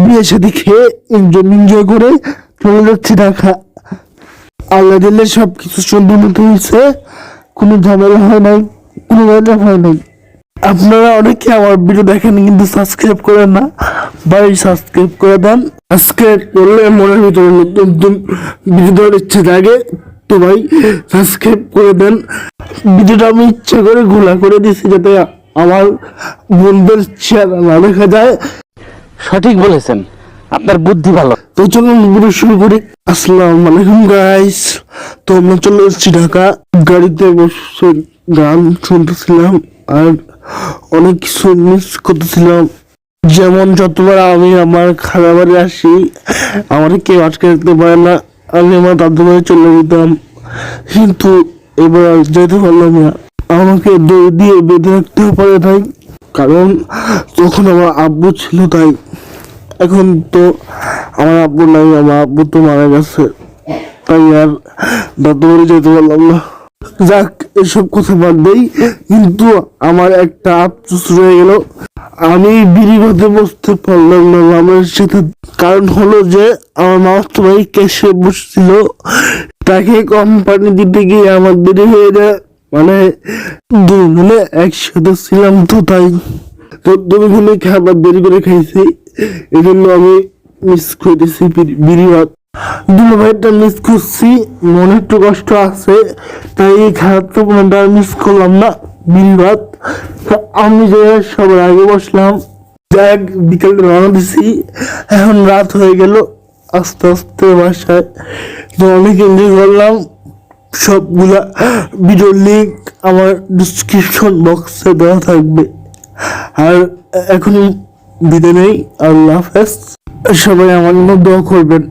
বিয়ে সাথে খেয়ে এনজয় করে চলে যাচ্ছি ঢাকা। আল্লাহ দিলে সবকিছু সুন্দর মতো হয়েছে, কোনো ঝামেলা হয় নাই, কোনো ঝামেলা হয় নাই। আপনারা অনেকে আমার ভিডিও দেখেন কিন্তু সাবস্ক্রাইব করেন না, ভাই সাবস্ক্রাইব করে দেন। সাবস্ক্রাইব করলে মনের ভিতরে নতুন নতুন ভিডিও দেওয়ার ইচ্ছে জাগে, তো ভাই সাবস্ক্রাইব করে দেন। ভিডিওটা আমি ইচ্ছা করে ঘোলা করে দিচ্ছি যাতে আমার বন্ধুদের চেহারা না দেখা যায়। সঠিক বলেছেন, আপনার বুদ্ধি ভালো। তো চলুন ভিডিও শুরু করি। আসসালামু আলাইকুম গাইস। তো আমরা চলে এসেছি ঢাকা, গাড়িতে বসে গান শুনতেছিলাম আর অনেক কিছু মিস করতেছিলাম। যেমন যতবার আমি আমার খালা বাড়ি আসি আমার কেউ আটকে রাখতে পারে না, আমি আমার দাদু বাড়ি চলে যেতাম, কিন্তু এবার আর যেতে পারলাম না। আমাকে দড়ি দিয়ে বেঁধে রাখতে পারে তাই, কারণ তখন আমার আব্বু ছিল তাই। এখন তো আমার আব্বু নাই, আমার আব্বু তো মারা গেছে, তাই আর দাদু বাড়ি যেতে পারলাম না। যাক, এসব কথা বাদ দেই, কিন্তু আমার একটা আফসোস রয়ে গেল, আমি বিড়ি বাদে বসতে পারলাম না আমার সাথে। কারণ হলো যে আমার মামাতো ভাই ক্যাশে বসছিল, তাকে কোম্পানি দিতে গিয়ে আমার দেরি হয়ে যায়। মানে দুজনে একসাথে ছিলাম তো তাই, তো দুজনে খাবার দেরি করে খাইছি, এই জন্য আমি মিস করেছি বিড়ি ভাত। দুলো ভাইটা মিস করছি, মনে একটু কষ্ট আছে, তাই এই খারাপ তো কোনটা মিস করলাম না বিড়ি ভাত। আমি যে সবার আগে বসলাম, যাক বিকালে রওনা দিছি, এখন রাত হয়ে গেল আস্তে আস্তে বাসায়। তো অনেক এনজয় করলাম। সবগুলা ভিডিওর লিঙ্ক আমার ডিসক্রিপশন বক্সে দেওয়া থাকবে। আর এখন বিদায় নেই, আল্লাহ হাফেজ। সবাই আমার জন্য দোয়া করবেন।